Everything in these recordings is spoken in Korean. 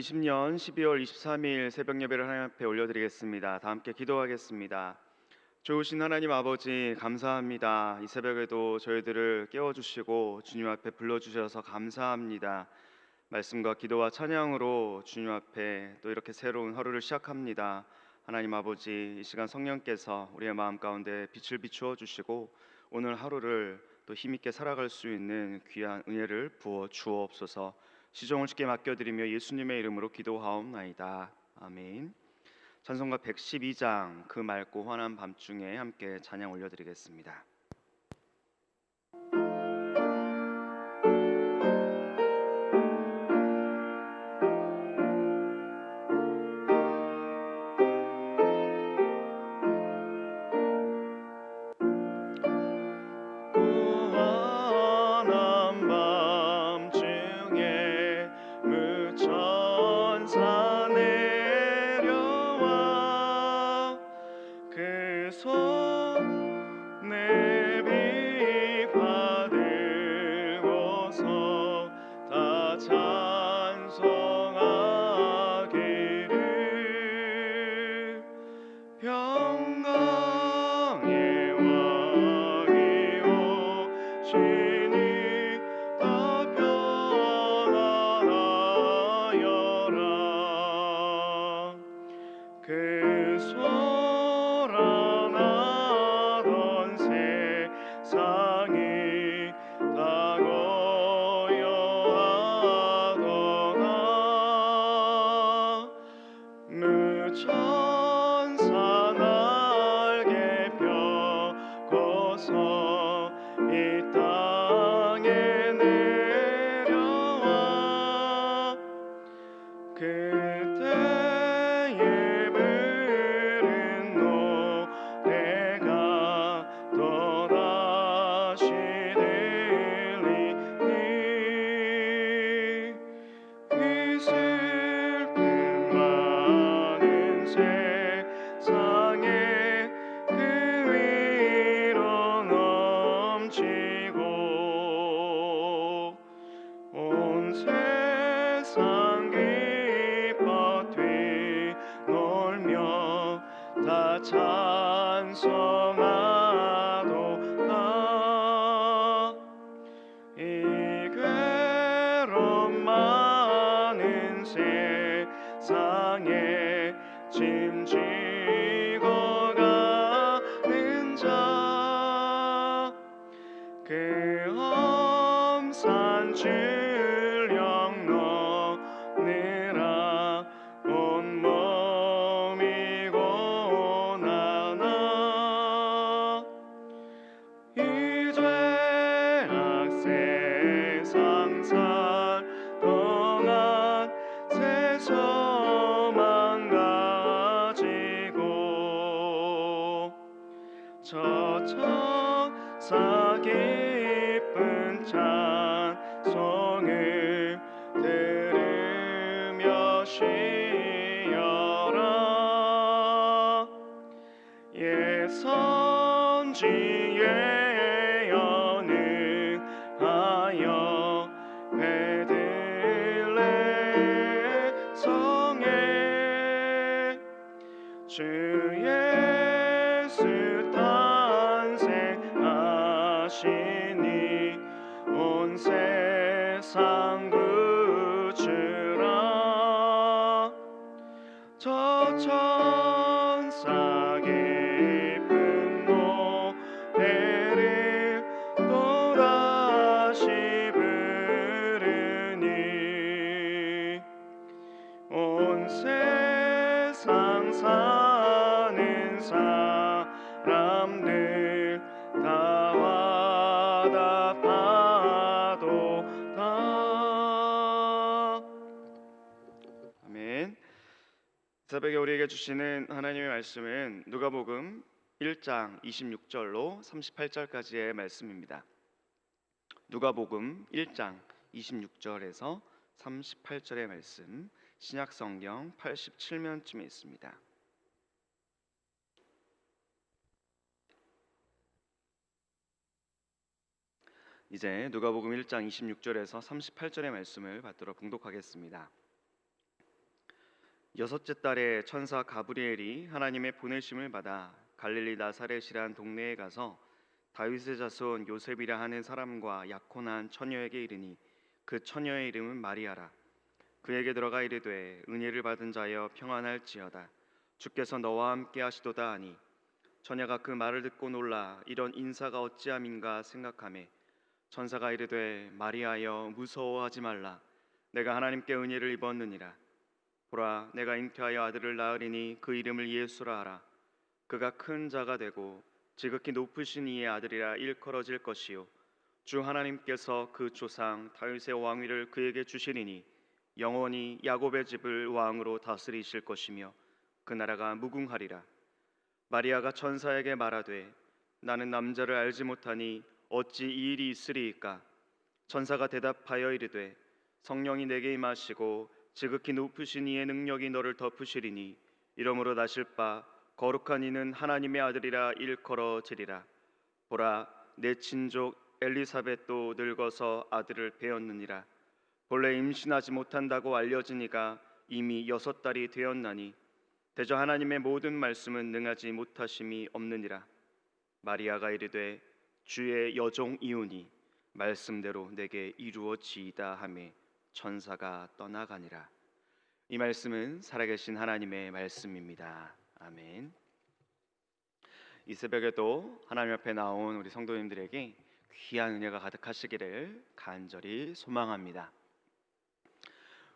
2020년 12월 23일 새벽 예배를 하나님 앞에 올려드리겠습니다. 다 함께 기도하겠습니다. 좋으신 하나님 아버지, 감사합니다. 이 새벽에도 저희들을 깨워주시고 주님 앞에 불러주셔서 감사합니다. 말씀과 기도와 찬양으로 주님 앞에 또 이렇게 새로운 하루를 시작합니다. 하나님 아버지, 이 시간 성령께서 우리의 마음 가운데 빛을 비추어 주시고 오늘 하루를 또 힘있게 살아갈 수 있는 귀한 은혜를 부어 주옵소서. 시종을 주께 맡겨드리며 예수님의 이름으로 기도하옵나이다. 아멘. 찬송가 112장 그 맑고 환한 밤중에 함께 찬양 올려드리겠습니다. 새벽에 우리에게 주시는 하나님의 말씀은 누가복음 1장 26절로 38절까지의 말씀입니다. 누가복음 1장 26절에서 38절의 말씀, 신약성경 87면쯤에 있습니다. 이제 누가복음 1장 26절에서 38절의 말씀을 받도록 봉독하겠습니다. 여섯째 달에 천사 가브리엘이 하나님의 보내심을 받아 갈릴리 나사렛이란 동네에 가서 다윗의 자손 요셉이라 하는 사람과 약혼한 처녀에게 이르니 그 처녀의 이름은 마리아라. 그에게 들어가 이르되 은혜를 받은 자여 평안할지어다. 주께서 너와 함께 하시도다 하니 처녀가 그 말을 듣고 놀라 이런 인사가 어찌함인가 생각하매 천사가 이르되 마리아여 무서워하지 말라. 내가 하나님께 은혜를 입었느니라. 보라 내가 잉태하여 아들을 낳으리니 그 이름을 예수라 하라. 그가 큰 자가 되고 지극히 높으신 이의 아들이라 일컬어질 것이요 주 하나님께서 그 조상 다윗의 왕위를 그에게 주시리니 영원히 야곱의 집을 왕으로 다스리실 것이며 그 나라가 무궁하리라. 마리아가 천사에게 말하되 나는 남자를 알지 못하니 어찌 이 일이 있으리이까. 천사가 대답하여 이르되 성령이 내게 임하시고 지극히 높으신 이의 능력이 너를 덮으시리니 이러므로 나실 바 거룩한 이는 하나님의 아들이라 일컬어지리라. 보라 내 친족 엘리사벳도 늙어서 아들을 배었느니라. 본래 임신하지 못한다고 알려지니가 이미 6달이 되었나니 대저 하나님의 모든 말씀은 능하지 못하심이 없느니라. 마리아가 이르되 주의 여종이오니 말씀대로 내게 이루어지이다 하며 천사가 떠나가니라. 이 말씀은 살아계신 하나님의 말씀입니다. 아멘. 이 새벽에도 하나님 앞에 나온 우리 성도님들에게 귀한 은혜가 가득하시기를 간절히 소망합니다.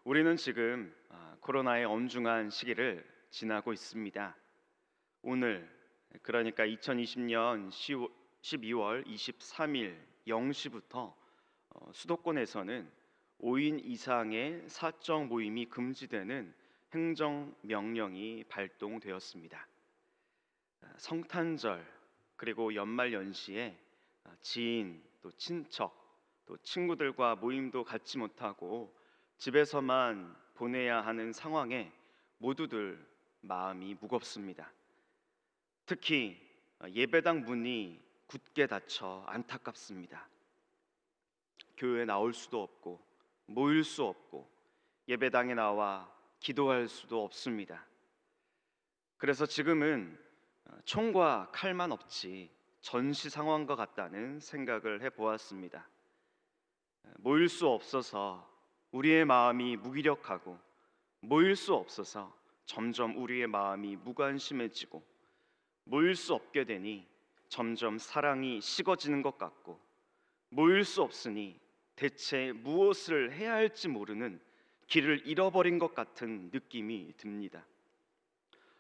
우리는 지금 코로나의 엄중한 시기를 지나고 있습니다. 오늘 그러니까 2020년 12월 23일 0시부터 수도권에서는 5인 이상의 사적 모임이 금지되는 행정명령이 발동되었습니다. 성탄절 그리고 연말 연시에 지인 또 친척 또 친구들과 모임도 갖지 못하고 집에서만 보내야 하는 상황에 모두들 마음이 무겁습니다. 특히 예배당 문이 굳게 닫혀 안타깝습니다. 교회에 나올 수도 없고 모일 수 없고 예배당에 나와 기도할 수도 없습니다. 그래서 지금은 총과 칼만 없지 전시 상황과 같다는 생각을 해보았습니다. 모일 수 없어서 우리의 마음이 무기력하고 모일 수 없어서 점점 우리의 마음이 무관심해지고 모일 수 없게 되니 점점 사랑이 식어지는 것 같고 모일 수 없으니 대체 무엇을 해야 할지 모르는 길을 잃어버린 것 같은 느낌이 듭니다.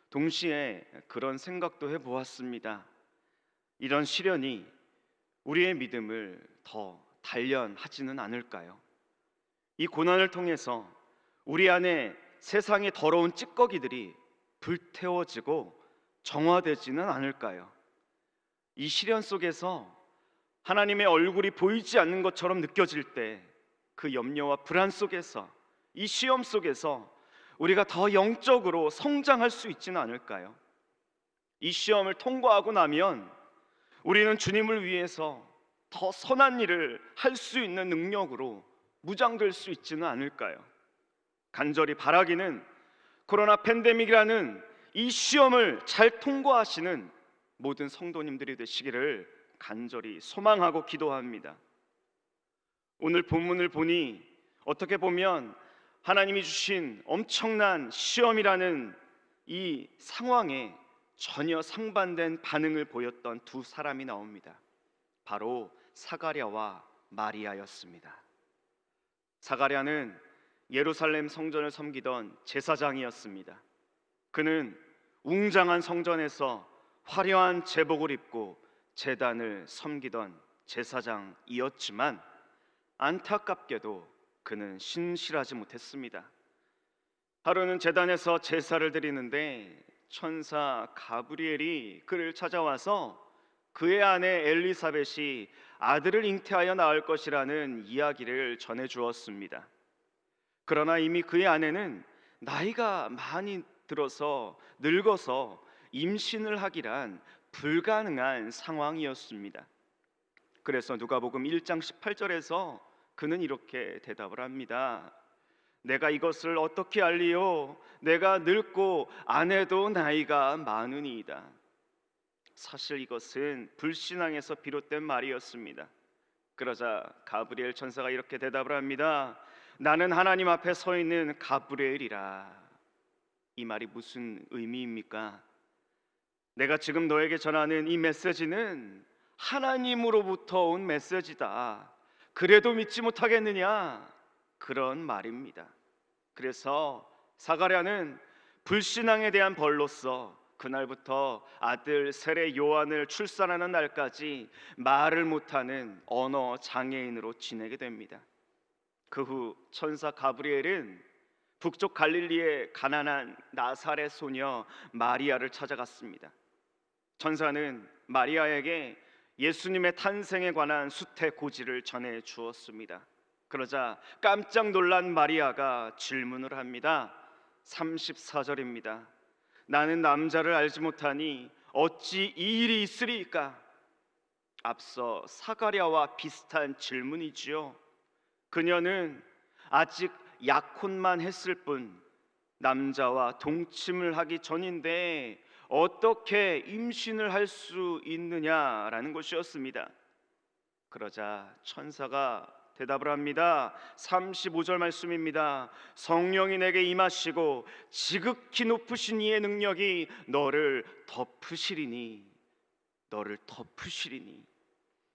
동시에 그런 생각도 해보았습니다. 이런 시련이 우리의 믿음을 더 단련하지는 않을까요? 이 고난을 통해서 우리 안에 세상의 더러운 찌꺼기들이 불태워지고 정화되지는 않을까요? 이 시련 속에서 하나님의 얼굴이 보이지 않는 것처럼 느껴질 때 그 염려와 불안 속에서 이 시험 속에서 우리가 더 영적으로 성장할 수 있지는 않을까요? 이 시험을 통과하고 나면 우리는 주님을 위해서 더 선한 일을 할 수 있는 능력으로 무장될 수 있지는 않을까요? 간절히 바라기는 코로나 팬데믹이라는 이 시험을 잘 통과하시는 모든 성도님들이 되시기를 간절히 소망하고 기도합니다. 오늘 본문을 보니 어떻게 보면 하나님이 주신 엄청난 시험이라는 이 상황에 전혀 상반된 반응을 보였던 두 사람이 나옵니다. 바로 사가랴와 마리아였습니다. 사가랴는 예루살렘 성전을 섬기던 제사장이었습니다. 그는 웅장한 성전에서 화려한 제복을 입고 제단을 섬기던 제사장이었지만 안타깝게도 그는 신실하지 못했습니다. 하루는 제단에서 제사를 드리는데 천사 가브리엘이 그를 찾아와서 그의 아내 엘리사벳이 아들을 잉태하여 낳을 것이라는 이야기를 전해 주었습니다. 그러나 이미 그의 아내는 나이가 많이 들어서 늙어서 임신을 하기란 불가능한 상황이었습니다. 그래서 누가복음 1장 18절에서 그는 이렇게 대답을 합니다. 내가 이것을 어떻게 알리요? 내가 늙고 아내도 나이가 많으니이다. 사실 이것은 불신앙에서 비롯된 말이었습니다. 그러자 가브리엘 천사가 이렇게 대답을 합니다. 나는 하나님 앞에 서 있는 가브리엘이라. 이 말이 무슨 의미입니까? 내가 지금 너에게 전하는 이 메시지는 하나님으로부터 온 메시지다. 그래도 믿지 못하겠느냐? 그런 말입니다. 그래서 사가랴는 불신앙에 대한 벌로서 그날부터 아들 세례 요한을 출산하는 날까지 말을 못하는 언어 장애인으로 지내게 됩니다. 그 후 천사 가브리엘은 북쪽 갈릴리의 가난한 나사렛 소녀 마리아를 찾아갔습니다. 천사는 마리아에게 예수님의 탄생에 관한 수태고지를 전해 주었습니다. 그러자 깜짝 놀란 마리아가 질문을 합니다. 34절입니다. 나는 남자를 알지 못하니 어찌 이 일이 있으리이까? 앞서 사가랴와 비슷한 질문이지요. 그녀는 아직 약혼만 했을 뿐 남자와 동침을 하기 전인데 어떻게 임신을 할 수 있느냐라는 것이었습니다. 그러자 천사가 대답을 합니다. 35절 말씀입니다. 성령이 내게 임하시고 지극히 높으신 이의 능력이 너를 덮으시리니.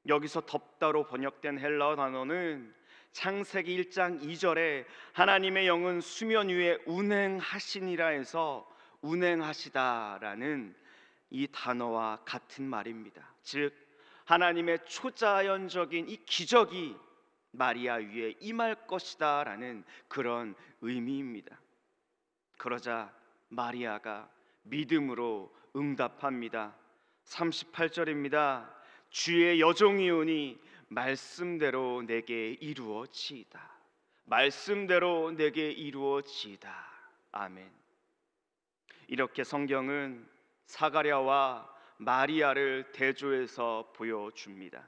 여기서 덮다로 번역된 헬라어 단어는 창세기 1장 2절에 하나님의 영은 수면 위에 운행하시니라 해서 운행하시다라는 이 단어와 같은 말입니다. 즉 하나님의 초자연적인 이 기적이 마리아 위에 임할 것이다 라는 그런 의미입니다. 그러자 마리아가 믿음으로 응답합니다. 38절입니다. 주의 여종이오니 말씀대로 내게 이루어지이다. 아멘. 이렇게 성경은 사가랴와 마리아를 대조해서 보여줍니다.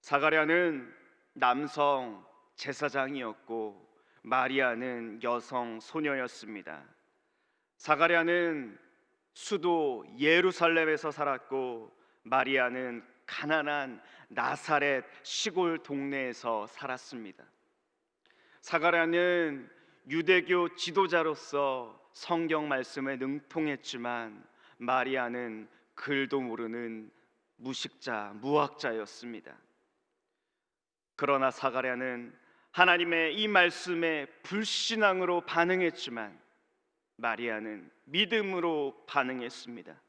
사가랴는 남성 제사장이었고 마리아는 여성 소녀였습니다. 사가랴는 수도 예루살렘에서 살았고 마리아는 가난한 나사렛 시골 동네에서 살았습니다. 사가랴는 유대교 지도자로서 성경 말씀에 능통했지만 마리아는 글도 모르는 무학자였습니다. 그러나 사가랴는 하나님의 이 말씀에 불신앙으로 반응했지만 마리아는 믿음으로 반응했습니다.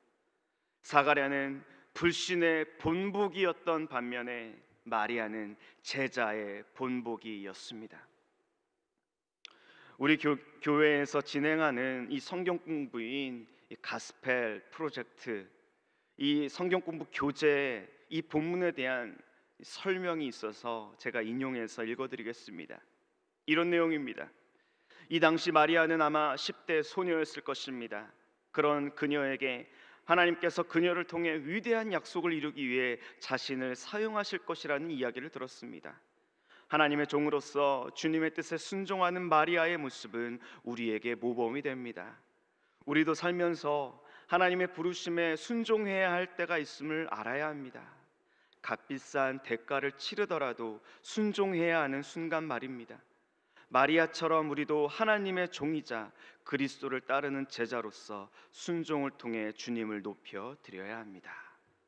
사가랴는 불신의 본보기였던 반면에 마리아는 제자의 본보기였습니다. 우리 교회에서 진행하는 이 성경 공부인 이 가스펠 프로젝트, 이 성경 공부 교재 이 본문에 대한 설명이 있어서 제가 인용해서 읽어드리겠습니다. 이런 내용입니다. 이 당시 마리아는 아마 10대 소녀였을 것입니다. 그런 그녀에게 하나님께서 그녀를 통해 위대한 약속을 이루기 위해 자신을 사용하실 것이라는 이야기를 들었습니다. 하나님의 종으로서 주님의 뜻에 순종하는 마리아의 모습은 우리에게 모범이 됩니다. 우리도 살면서 하나님의 부르심에 순종해야 할 때가 있음을 알아야 합니다. 값비싼 대가를 치르더라도 순종해야 하는 순간 말입니다. 마리아처럼 우리도 하나님의 종이자 그리스도를 따르는 제자로서 순종을 통해 주님을 높여 드려야 합니다.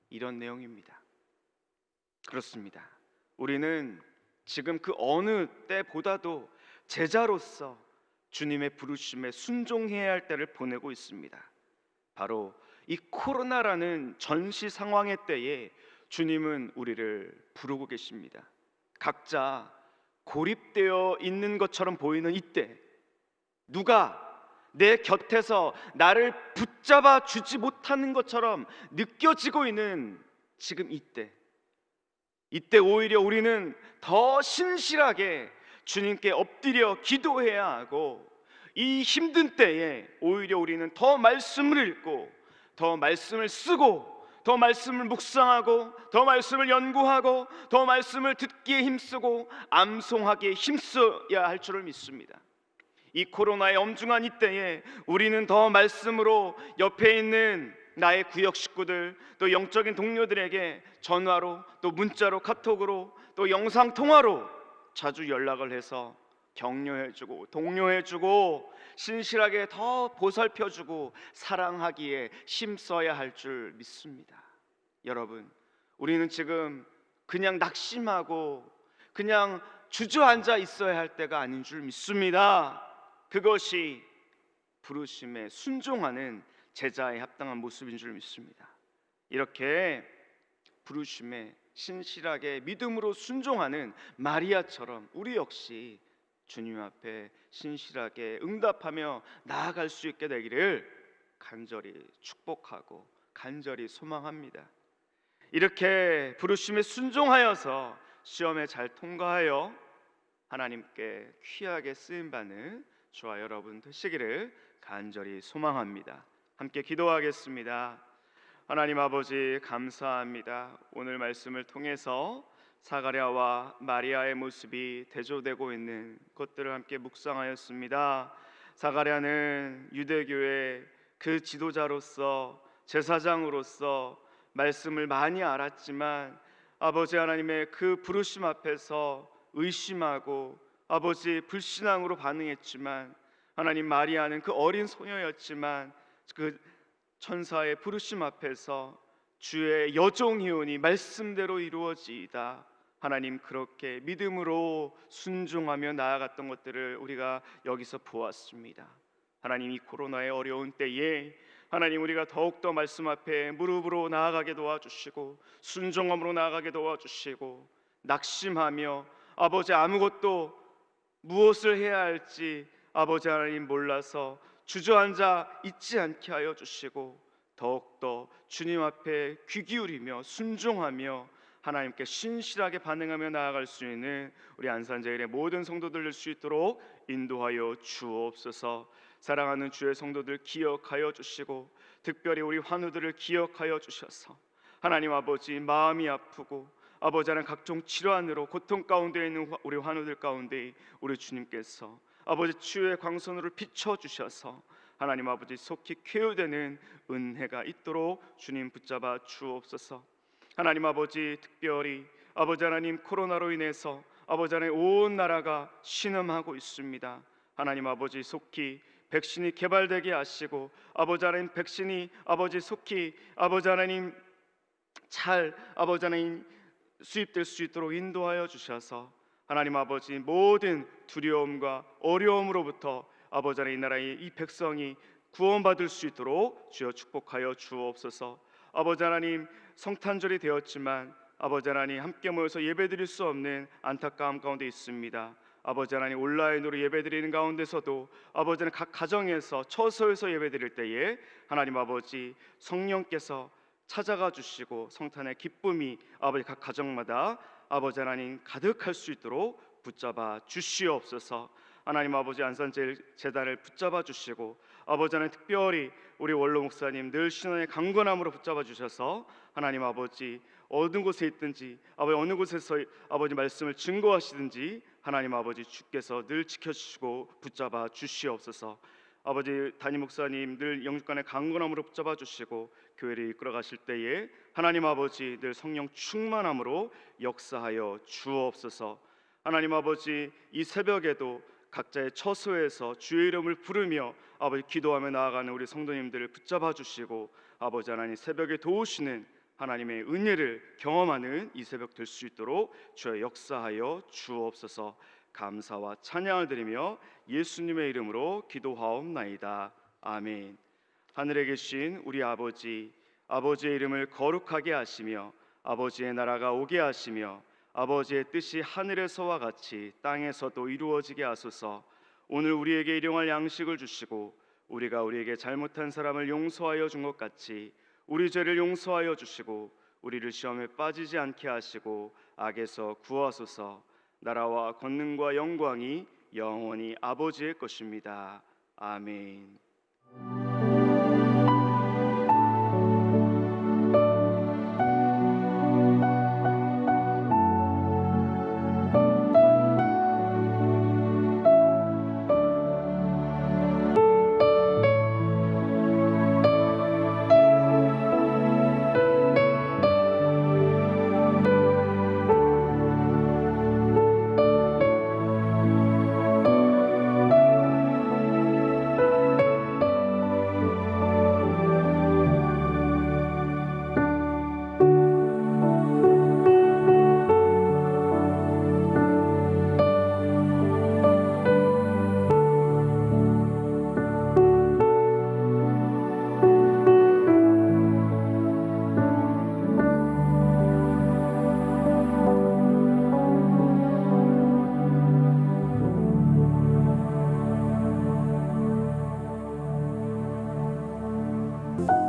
이런 내용입니다. 그렇습니다. 우리는 지금 그 어느 때보다도 제자로서 주님의 부르심에 순종해야 할 때를 보내고 있습니다. 바로 이 코로나라는 전시 상황의 때에 주님은 우리를 부르고 계십니다. 각자 고립되어 있는 것처럼 보이는 이때, 누가 내 곁에서 나를 붙잡아 주지 못하는 것처럼 느껴지고 있는 지금 이때 오히려 우리는 더 신실하게 주님께 엎드려 기도해야 하고, 이 힘든 때에 오히려 우리는 더 말씀을 읽고 더 말씀을 쓰고 더 말씀을 묵상하고 더 말씀을 연구하고 더 말씀을 듣기에 힘쓰고 암송하기에 힘써야 할 줄을 믿습니다. 이 코로나의 엄중한 이때에 우리는 더 말씀으로 옆에 있는 나의 구역 식구들, 또 영적인 동료들에게 전화로, 또 문자로, 카톡으로, 또 영상 통화로 자주 연락을 해서 격려해주고 독려해주고 신실하게 더 보살펴주고 사랑하기에 힘써야 할 줄 믿습니다. 여러분, 우리는 지금 그냥 낙심하고 그냥 주저앉아 있어야 할 때가 아닌 줄 믿습니다. 그것이 부르심에 순종하는 제자의 합당한 모습인 줄 믿습니다. 이렇게 부르심에 신실하게 믿음으로 순종하는 마리아처럼 우리 역시 주님 앞에 신실하게 응답하며 나아갈 수 있게 되기를 간절히 축복하고 간절히 소망합니다. 이렇게 부르심에 순종하여서 시험에 잘 통과하여 하나님께 귀하게 쓰임받는 저와 여러분 되시기를 간절히 소망합니다. 함께 기도하겠습니다. 하나님 아버지, 감사합니다. 오늘 말씀을 통해서 사가랴와 마리아의 모습이 대조되고 있는 것들을 함께 묵상하였습니다. 사가랴는 유대교의 그 지도자로서, 제사장으로서 말씀을 많이 알았지만 아버지 하나님의 그 부르심 앞에서 의심하고 아버지 불신앙으로 반응했지만, 하나님 마리아는 그 어린 소녀였지만 그 천사의 부르심 앞에서 주의 여종이오니 말씀대로 이루어지이다, 하나님 그렇게 믿음으로 순종하며 나아갔던 것들을 우리가 여기서 보았습니다. 하나님, 이 코로나의 어려운 때에 하나님 우리가 더욱더 말씀 앞에 무릎으로 나아가게 도와주시고 순종함으로 나아가게 도와주시고, 낙심하며 아버지 아무것도 무엇을 해야 할지 아버지 하나님 몰라서 주저앉아 있지 않게 하여 주시고, 더욱더 주님 앞에 귀 기울이며 순종하며 하나님께 신실하게 반응하며 나아갈 수 있는 우리 안산제일의 모든 성도들 될 수 있도록 인도하여 주옵소서. 사랑하는 주의 성도들 기억하여 주시고 특별히 우리 환우들을 기억하여 주셔서 하나님 아버지, 마음이 아프고 아버지 하나님 각종 질환으로 고통 가운데 있는 우리 환우들 가운데 우리 주님께서 아버지 주의 광선으로 비춰주셔서 하나님 아버지 속히 쾌유되는 은혜가 있도록 주님 붙잡아 주옵소서. 하나님 아버지, 특별히 아버지 하나님 코로나로 인해서 아버지 하나님 온 나라가 신음하고 있습니다. 하나님 아버지 속히 백신이 개발되게 하시고 아버지 하나님 백신이 아버지 속히 아버지 하나님 잘 아버지 하나님 수입될 수 있도록 인도하여 주셔서 하나님 아버지 모든 두려움과 어려움으로부터 아버지 하나님 이 나라의 이 백성이 구원받을 수 있도록 주여 축복하여 주옵소서. 아버지 하나님, 성탄절이 되었지만 아버지 하나님 함께 모여서 예배드릴 수 없는 안타까움 가운데 있습니다. 아버지 하나님 온라인으로 예배드리는 가운데서도 아버지 하나님 각 가정에서 처소에서 예배드릴 때에 하나님 아버지 성령께서 찾아가 주시고 성탄의 기쁨이 아버지 각 가정마다 아버지 하나님 가득할 수 있도록 붙잡아 주시옵소서. 하나님 아버지, 안산제일재단을 붙잡아 주시고 아버지 하나님 특별히 우리 원로 목사님 늘 신앙의 강건함으로 붙잡아 주셔서 하나님 아버지 어느 곳에 있든지 아버지 어느 곳에서 아버지 말씀을 증거하시든지 하나님 아버지 주께서 늘 지켜주시고 붙잡아 주시옵소서. 아버지 담임 목사님 늘 영육간의 강건함으로 붙잡아 주시고 교회를 이끌어 가실 때에 하나님 아버지 늘 성령 충만함으로 역사하여 주옵소서. 하나님 아버지, 이 새벽에도 각자의 처소에서 주의 이름을 부르며 아버지 기도하며 나아가는 우리 성도님들을 붙잡아 주시고 아버지 하나님 새벽에 도우시는 하나님의 은혜를 경험하는 이 새벽 될 수 있도록 주여 역사하여 주옵소서. 감사와 찬양을 드리며 예수님의 이름으로 기도하옵나이다. 아멘. 하늘에 계신 우리 아버지, 아버지의 이름을 거룩하게 하시며 아버지의 나라가 오게 하시며 아버지의 뜻이 하늘에서와 같이 땅에서도 이루어지게 하소서. 오늘 우리에게 일용할 양식을 주시고 우리가 우리에게 잘못한 사람을 용서하여 준 것 같이 우리 죄를 용서하여 주시고 우리를 시험에 빠지지 않게 하시고 악에서 구하소서. 나라와 권능과 영광이 영원히 아버지의 것입니다. 아멘. 감사합니다.